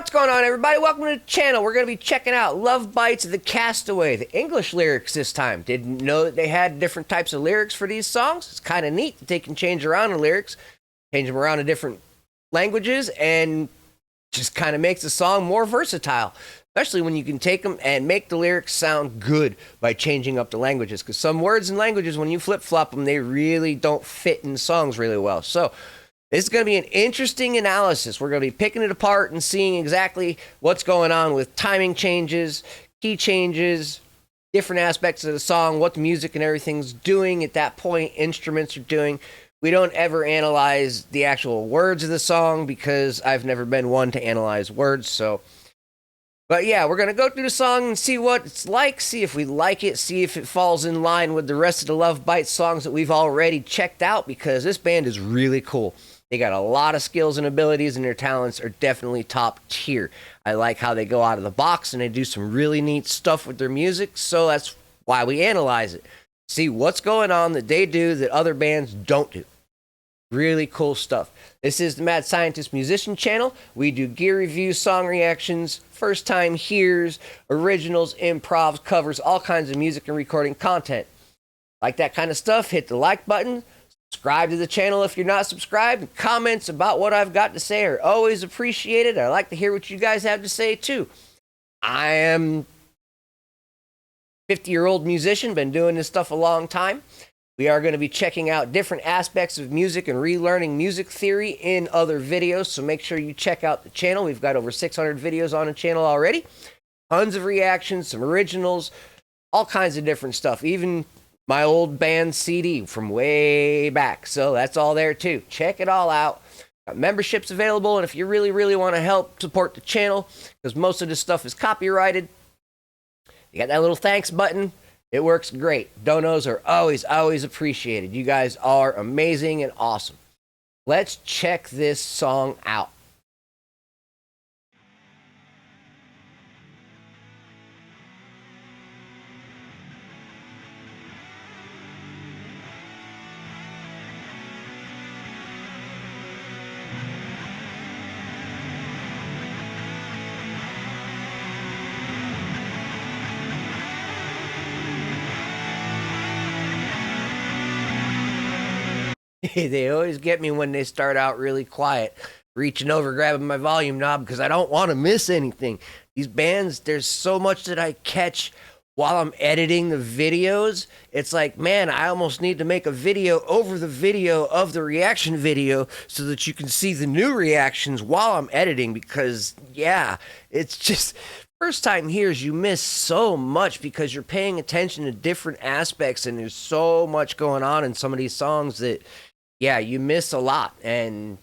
What's going on, everybody? Welcome to the channel. We're going to be checking out Love Bites of the Castaway, the English lyrics this time. Didn't know that they had different types of lyrics for these songs. It's kind of neat that they can change around the lyrics, change them around to different languages, and just kind of makes the song more versatile. Especially when you can take them and make the lyrics sound good by changing up the languages. Because some words and languages, when you flip-flop them, they really don't fit in songs really well. So this is going to be an interesting analysis. We're going to be picking it apart and seeing exactly what's going on with timing changes, key changes, different aspects of the song, what the music and everything's doing at that point, instruments are doing. We don't ever analyze the actual words of the song because I've never been one to analyze words. But yeah, we're going to go through the song and see what it's like, see if we like it, see if it falls in line with the rest of the Love Bites songs that we've already checked out, because this band is really cool. They got a lot of skills and abilities, and their talents are definitely top tier. I like how they go out of the box, and they do some really neat stuff with their music, so that's why we analyze it. See what's going on that they do that other bands don't do. Really cool stuff. This is the Mad Scientist Musician channel. We do gear reviews, song reactions, first time hears, originals, improvs, covers, all kinds of music and recording content. Like that kind of stuff, hit the like button. Subscribe to the channel if you're not subscribed. Comments about what I've got to say are always appreciated. I like to hear what you guys have to say too. I am a 50-year-old musician, been doing this stuff a long time. We are going to be checking out different aspects of music and relearning music theory in other videos, so make sure you check out the channel. We've got over 600 videos on the channel already. Tons of reactions, some originals, all kinds of different stuff. Even my old band CD from way back. So that's all there too. Check it all out. Got memberships available, and if you really want to help support the channel, because most of this stuff is copyrighted, you got that little thanks button. It works great. Donos are always appreciated. You guys are amazing and awesome. Let's check this song out. They always get me when they start out really quiet, reaching over, grabbing my volume knob because I don't want to miss anything. These bands, there's so much that I catch while I'm editing the videos. It's like, man, I almost need to make a video over the video of the reaction video so that you can see the new reactions while I'm editing, because, yeah, it's just... First time hears, you miss so much because you're paying attention to different aspects, and there's so much going on in some of these songs that, yeah, you miss a lot, and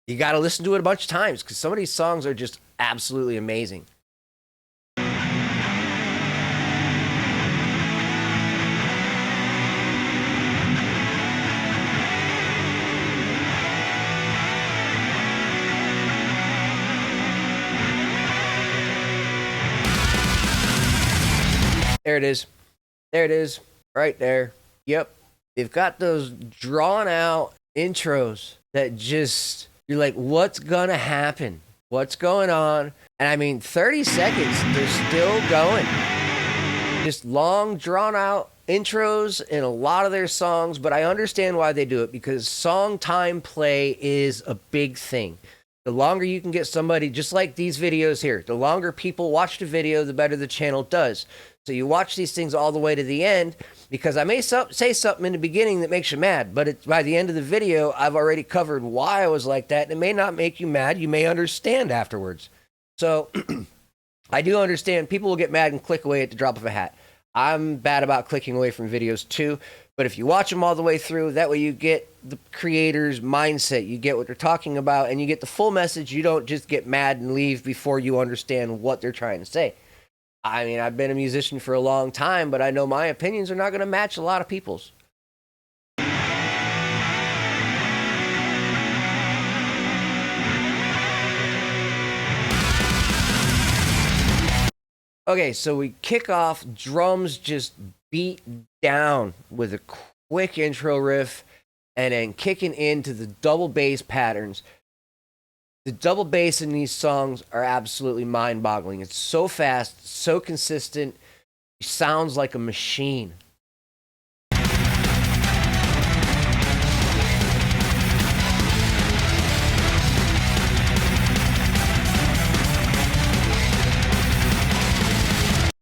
you got to listen to it a bunch of times because some of these songs are just absolutely amazing. There it is. There it is. Right there. Yep. They've got those drawn out intros that just, you're like, what's gonna happen? What's going on? And I mean, 30 seconds, they're still going. Just long, drawn out intros in a lot of their songs, but I understand why they do it, because song time play is a big thing. The longer you can get somebody, just like these videos here, the longer people watch the video, the better the channel does. So you watch these things all the way to the end, because I may say something in the beginning that makes you mad, but by the end of the video, I've already covered why I was like that, and it may not make you mad. You may understand afterwards. So I do understand people will get mad and click away at the drop of a hat. I'm bad about clicking away from videos too, but if you watch them all the way through, that way you get the creator's mindset, you get what they're talking about, and you get the full message. You don't just get mad and leave before you understand what they're trying to say. I mean, I've been a musician for a long time, but I know my opinions are not going to match a lot of people's. Okay, so we kick off, drums just beat down with a quick intro riff, and then kicking into the double bass patterns. The double bass in these songs are absolutely mind-boggling. It's so fast, so consistent. It sounds like a machine.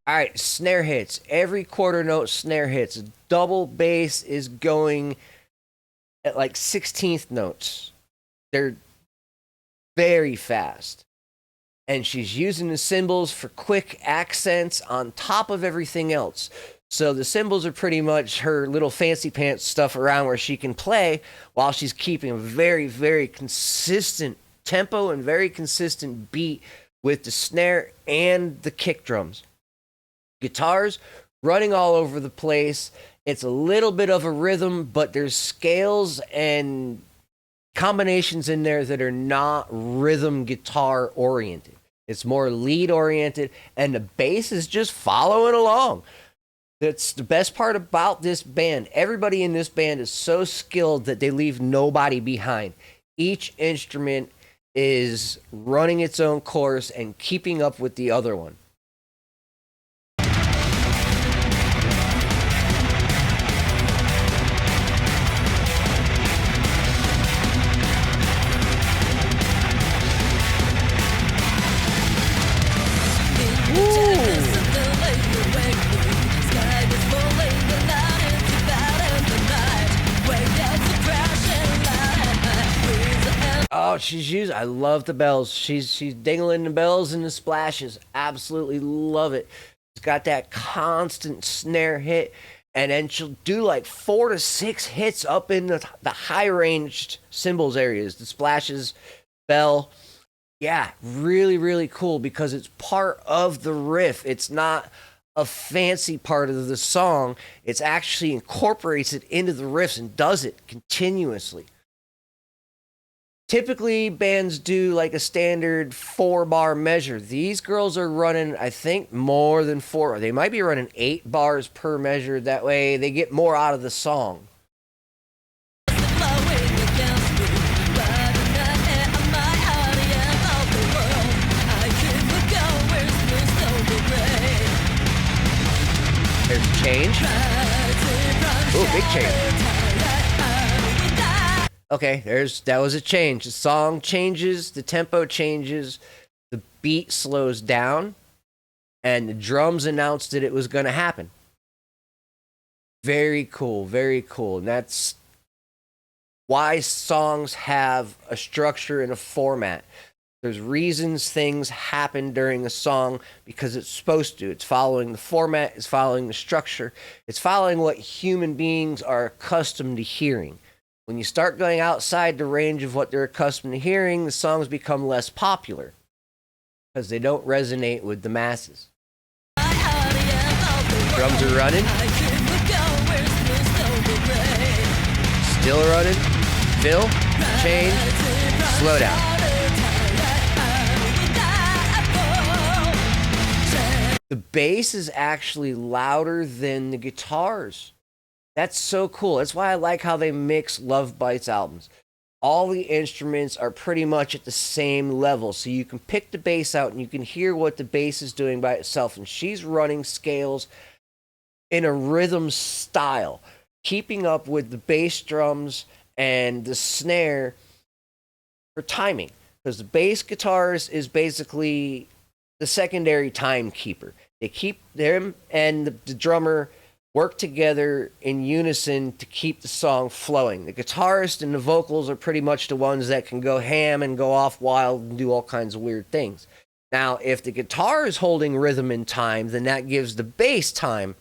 All right, snare hits. Every quarter note snare hits. Double bass is going at like 16th notes. They're very fast. And she's using the cymbals for quick accents on top of everything else. So the cymbals are pretty much her little fancy pants stuff around where she can play while she's keeping a very, very consistent tempo and very consistent beat with the snare and the kick drums. Guitars running all over the place. It's a little bit of a rhythm, but there's scales and combinations in there that are not rhythm guitar oriented. It's more lead oriented, and the bass is just following along. That's the best part about this band. Everybody in this band is so skilled that they leave nobody behind. Each instrument is running its own course and keeping up with the other one. Oh, I love the bells. She's dingling the bells and the splashes. Absolutely love it. She's got that constant snare hit, and then she'll do like 4 to 6 hits up in the high-ranged cymbals areas, the splashes, bell. Yeah, really, really cool because it's part of the riff. It's not a fancy part of the song. It's actually incorporates it into the riffs and does it continuously. Typically, bands do like a standard 4-bar measure. These girls are running, I think, more than 4. They might be running 8 bars per measure. That way, they get more out of the song. There's a change. Ooh, big change. Okay, that was a change. The song changes, the tempo changes, the beat slows down, and the drums announced that it was going to happen. Very cool, very cool. And that's why songs have a structure and a format. There's reasons things happen during a song because it's supposed to. It's following the format, it's following the structure, it's following what human beings are accustomed to hearing. When you start going outside the range of what they're accustomed to hearing, the songs become less popular because they don't resonate with the masses. Drums are running. Still running. Fill. Change. Slow down. The bass is actually louder than the guitars. That's so cool. That's why I like how they mix Love Bites albums. All the instruments are pretty much at the same level. So you can pick the bass out and you can hear what the bass is doing by itself. And she's running scales in a rhythm style, keeping up with the bass drums and the snare for timing. Because the bass guitars is basically the secondary timekeeper. They keep them and the drummer work together in unison to keep the song flowing. The guitarist and the vocals are pretty much the ones that can go ham and go off wild and do all kinds of weird things. Now, if the guitar is holding rhythm and time, then that gives the bass time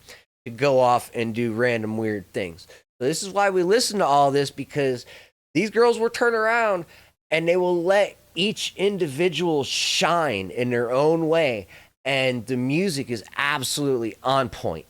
to go off and do random weird things. So this is why we listen to all this, because these girls will turn around and they will let each individual shine in their own way, and the music is absolutely on point.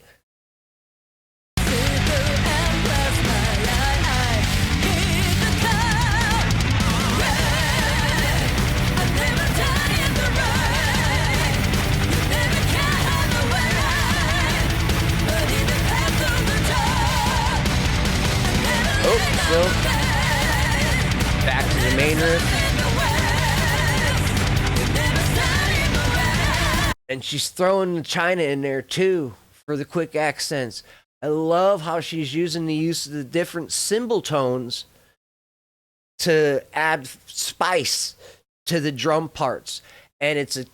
Back to the main riff. And she's throwing the China in there too for the quick accents. I love how she's using the use of the different cymbal tones to add spice to the drum parts. And it's a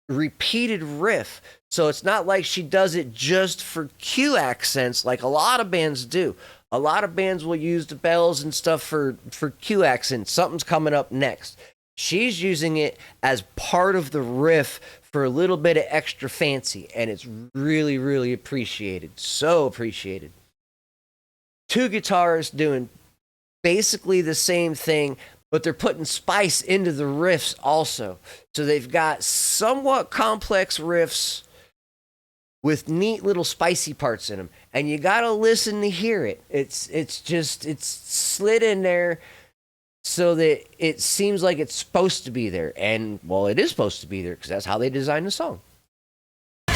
repeated riff. So it's not like she does it just for Q accents like a lot of bands do. A lot of bands will use the bells and stuff for Q accents. Something's coming up next. She's using it as part of the riff for a little bit of extra fancy, and it's really, really appreciated. So appreciated. Two guitarists doing basically the same thing, but they're putting spice into the riffs also. So they've got somewhat complex riffs with neat little spicy parts in them, and you gotta listen to hear it. It's slid in there so that it seems like it's supposed to be there. And, well, it is supposed to be there because that's how they designed the song. Wow!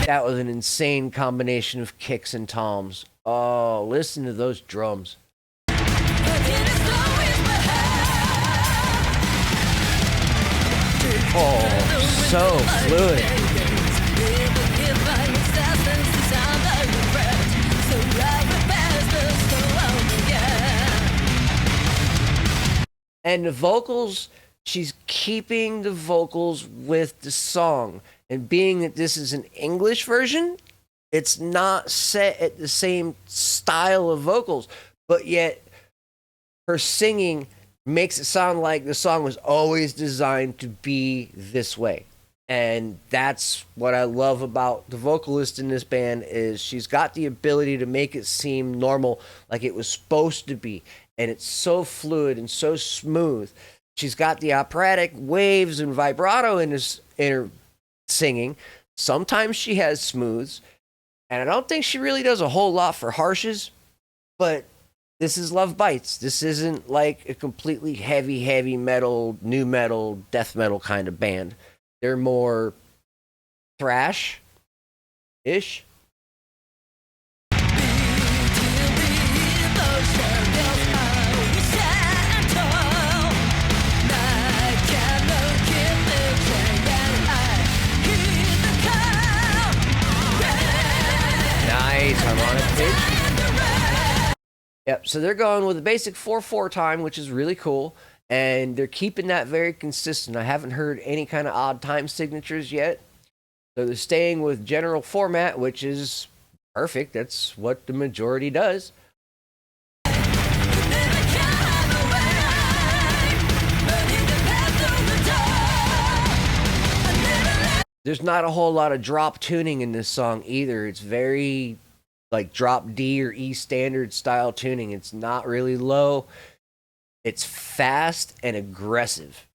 That was an insane combination of kicks and toms. Oh, listen to those drums. Oh, so fluid. And the vocals, she's keeping the vocals with the song. And being that this is an English version, it's not set at the same style of vocals, but yet her singing makes it sound like the song was always designed to be this way. And that's what I love about the vocalist in this band, is she's got the ability to make it seem normal, like it was supposed to be. And it's so fluid and so smooth. She's got the operatic waves and vibrato in her singing. Sometimes she has smooths, and I don't think she really does a whole lot for harshes, but this is Love Bites. This isn't like a completely heavy metal, new metal, death metal kind of band. They're more thrash-ish. Harmonic pitch. Yep, so they're going with a basic 4/4 time, which is really cool, and they're keeping that very consistent. I haven't heard any kind of odd time signatures yet, so they're staying with general format, which is perfect. That's what the majority does. There's not a whole lot of drop tuning in this song either. It's very like drop D or E standard style tuning. It's not really low. It's fast and aggressive.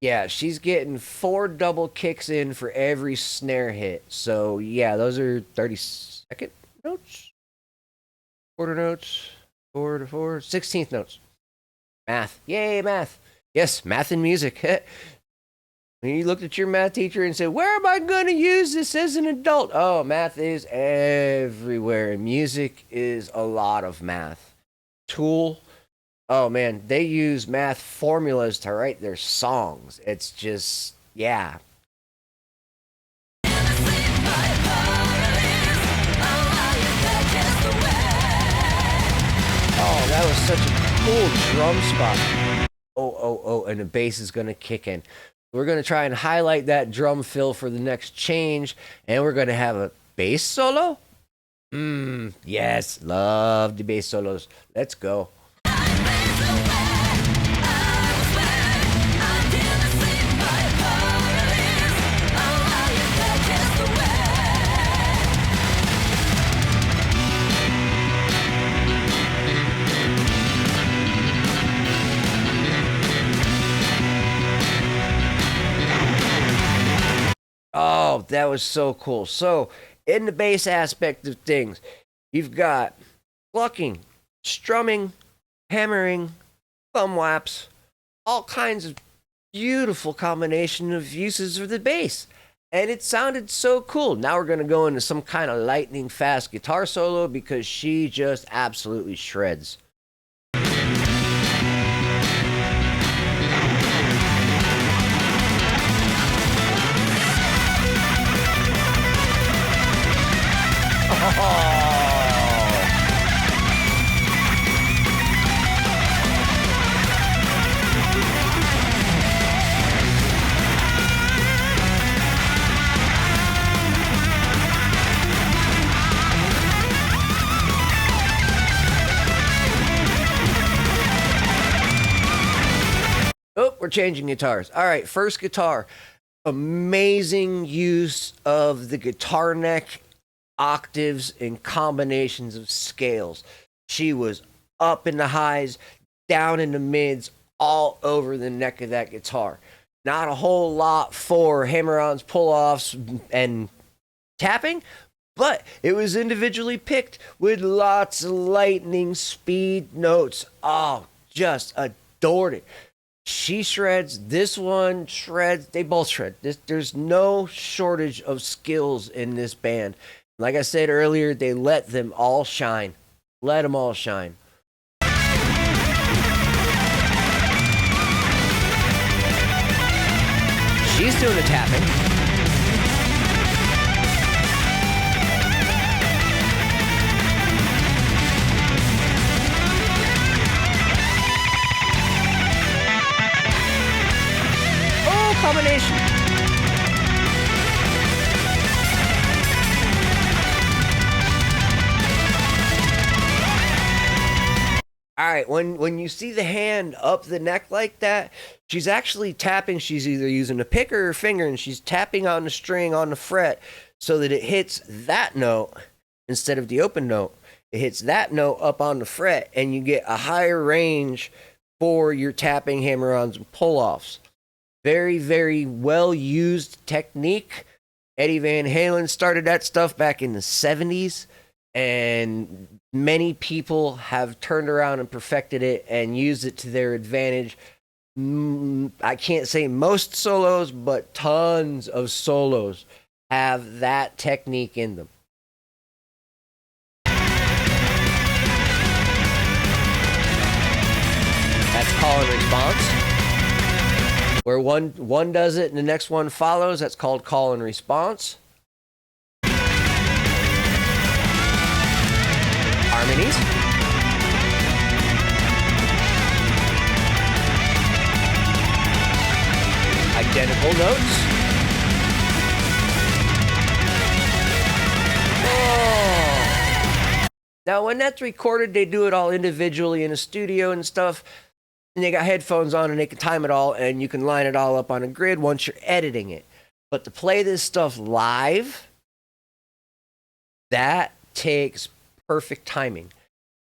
Yeah, she's getting 4 double kicks in for every snare hit. So, yeah, those are 32nd notes, quarter notes, 4 to 4, 16th notes. Math. Yay, math. Yes, math and music. When you looked at your math teacher and said, where am I going to use this as an adult? Oh, math is everywhere. And music is a lot of math. Tool. Oh, man, they use math formulas to write their songs. It's just, yeah. Oh, that was such a cool drum spot. Oh, and the bass is going to kick in. We're going to try and highlight that drum fill for the next change, and we're going to have a bass solo? Yes, love the bass solos. Let's go. Oh Oh, that was so cool. So, in the bass aspect of things, you've got plucking, strumming, hammering, thumb whaps, all kinds of beautiful combination of uses of the bass. And it sounded so cool. Now we're going to go into some kind of lightning fast guitar solo because she just absolutely shreds. Oh, we're changing guitars. All right, first guitar. Amazing use of the guitar neck, octaves, and combinations of scales. She was up in the highs, down in the mids, all over the neck of that guitar. Not a whole lot for hammer-ons, pull-offs, and tapping, but it was individually picked with lots of lightning speed notes. Oh, just adored it. She shreds. This one shreds. They both shred. There's no shortage of skills in this band. Like I said earlier, they let them all shine. Let them all shine. She's doing the tapping. Combination. All right, when you see the hand up the neck like that, she's actually tapping. She's either using a pick or her finger, and she's tapping on the string on the fret so that it hits that note instead of the open note. It hits that note up on the fret, and you get a higher range for your tapping, hammer-ons, and pull-offs. Very, very well used technique. Eddie Van Halen started that stuff back in the 70s, and many people have turned around and perfected it and used it to their advantage. I can't say most solos, but tons of solos have that technique in them. That's call and response. Where one does it and the next one follows, that's called call and response. Harmonies. Identical notes. Oh. Now, when that's recorded, they do it all individually in a studio and stuff. And they got headphones on and they can time it all and you can line it all up on a grid once you're editing it. But to play this stuff live, that takes perfect timing.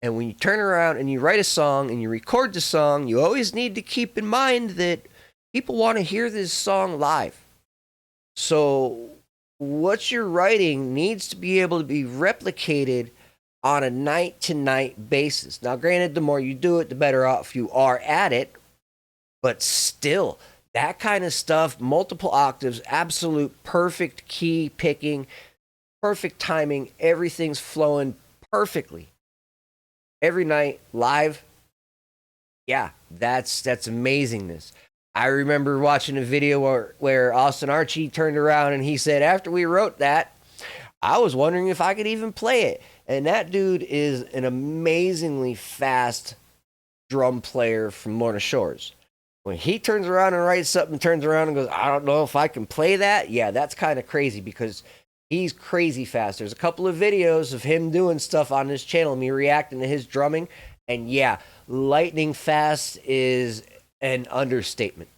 And when you turn around and you write a song and you record the song, you always need to keep in mind that people want to hear this song live. So what you're writing needs to be able to be replicated on a night-to-night basis. Now, granted, the more you do it, the better off you are at it. But still, that kind of stuff, multiple octaves, absolute perfect key picking, perfect timing, everything's flowing perfectly. Every night, live. Yeah, that's amazingness. I remember watching a video where Austin Archie turned around and he said, after we wrote that, I was wondering if I could even play it. And that dude is an amazingly fast drum player from Lorna Shores. When he turns around and writes something, turns around and goes, I don't know if I can play that. Yeah, that's kind of crazy because he's crazy fast. There's a couple of videos of him doing stuff on his channel, me reacting to his drumming. And yeah, lightning fast is an understatement.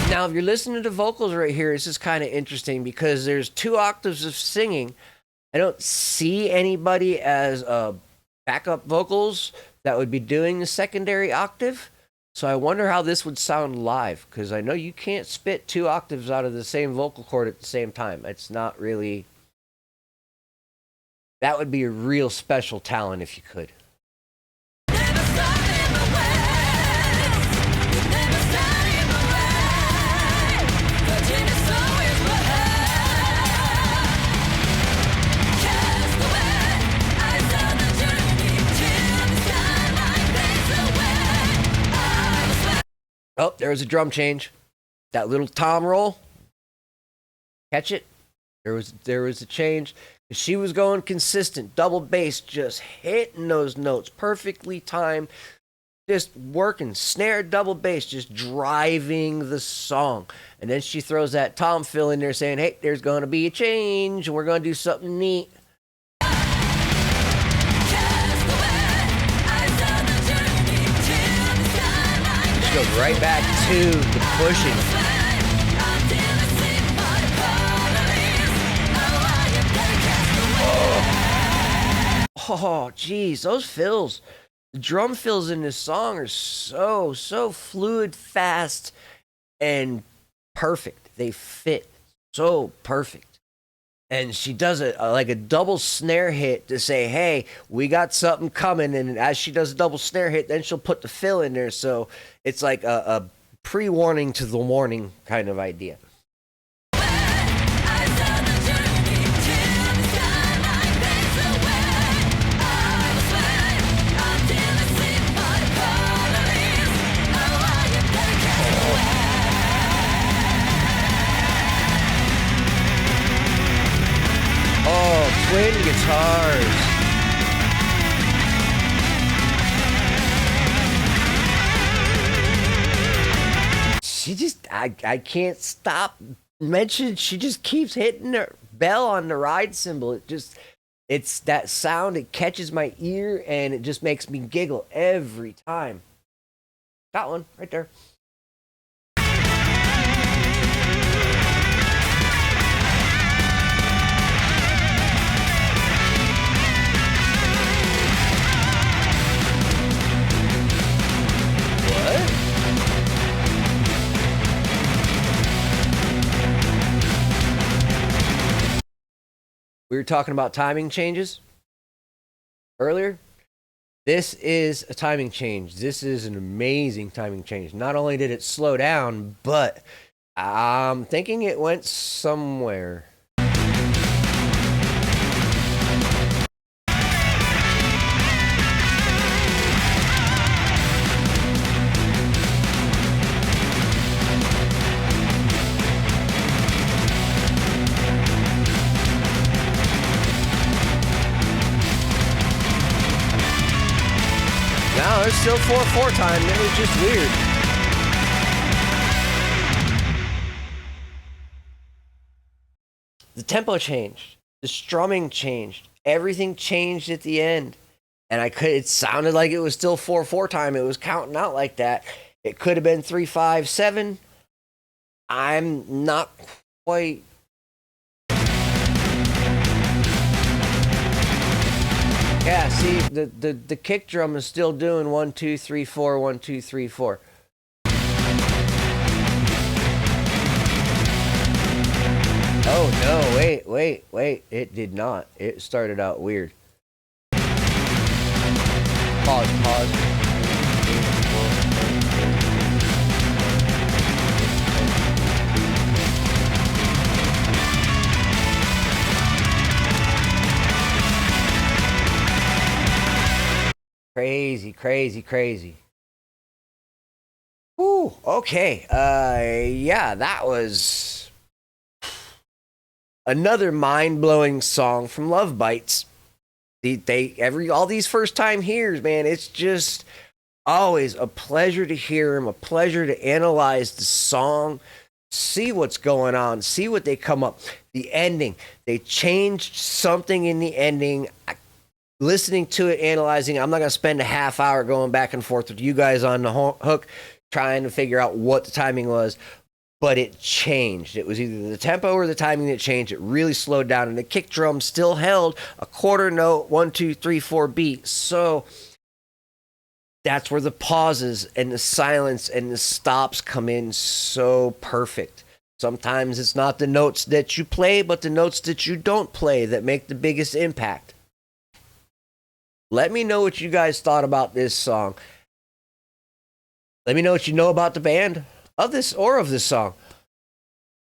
Now, if you're listening to vocals right here, this is kind of interesting because there's 2 octaves of singing, I don't see anybody as backup vocals that would be doing the secondary octave. So I wonder how this would sound live, because I know you can't spit 2 octaves out of the same vocal cord at the same time. It's not really... That would be a real special talent if you could. Oh, there was a drum change. That little tom roll. Catch it? There was a change. She was going consistent, double bass, just hitting those notes, perfectly timed, just working, snare, double bass, just driving the song. And then she throws that tom fill in there saying, hey, there's going to be a change, and we're going to do something neat. Just goes right back to the pushing. Oh, geez, those fills. The drum fills in this song are so fluid, fast, and perfect. They fit so perfect. And she does it like a double snare hit to say, hey, we got something coming. And as she does a double snare hit, then she'll put the fill in there. So it's like a pre-warning to the warning kind of idea. Twin guitars. She just, I can't stop mentioning, she just keeps hitting her bell on the ride cymbal. It's that sound, it catches my ear and it just makes me giggle every time. Got one right there. We were talking about timing changes earlier. This is a timing change. This is an amazing timing change. Not only did it slow down, but I'm thinking it went somewhere. No, it's still 4/4 time. It was just weird. The tempo changed. The strumming changed. Everything changed at the end. And it sounded like it was still 4/4 time. It was counting out like that. It could have been 3/5/7. I'm not quite... Yeah, see, the kick drum is still doing 1 2 3 4 1 2 3 4. Oh no, wait. It did not. It started out weird. Pause. Crazy. Ooh, okay. Yeah, that was another mind-blowing song from LOVEBITES. All these first time hears, man, it's just always a pleasure to hear them, a pleasure to analyze the song, see what's going on, see what they come up. The ending, they changed something in the ending. Listening to it, analyzing, I'm not going to spend a half hour going back and forth with you guys on the hook trying to figure out what the timing was. but it changed. It was either the tempo or the timing that changed. It really slowed down, and the kick drum still held a quarter note, 1, 2, 3, 4 beat. So that's where the pauses and the silence and the stops come in so perfect. Sometimes it's not the notes that you play, but the notes that you don't play that make the biggest impact. Let me know what you guys thought about this song. Let me know what you know about the band of this or of this song.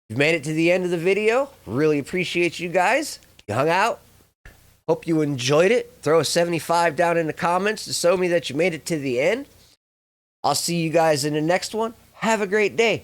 You've made it to the end of the video. Really appreciate you guys. You hung out. Hope you enjoyed it. Throw a 75 down in the comments to show me that you made it to the end. I'll see you guys in the next one. Have a great day.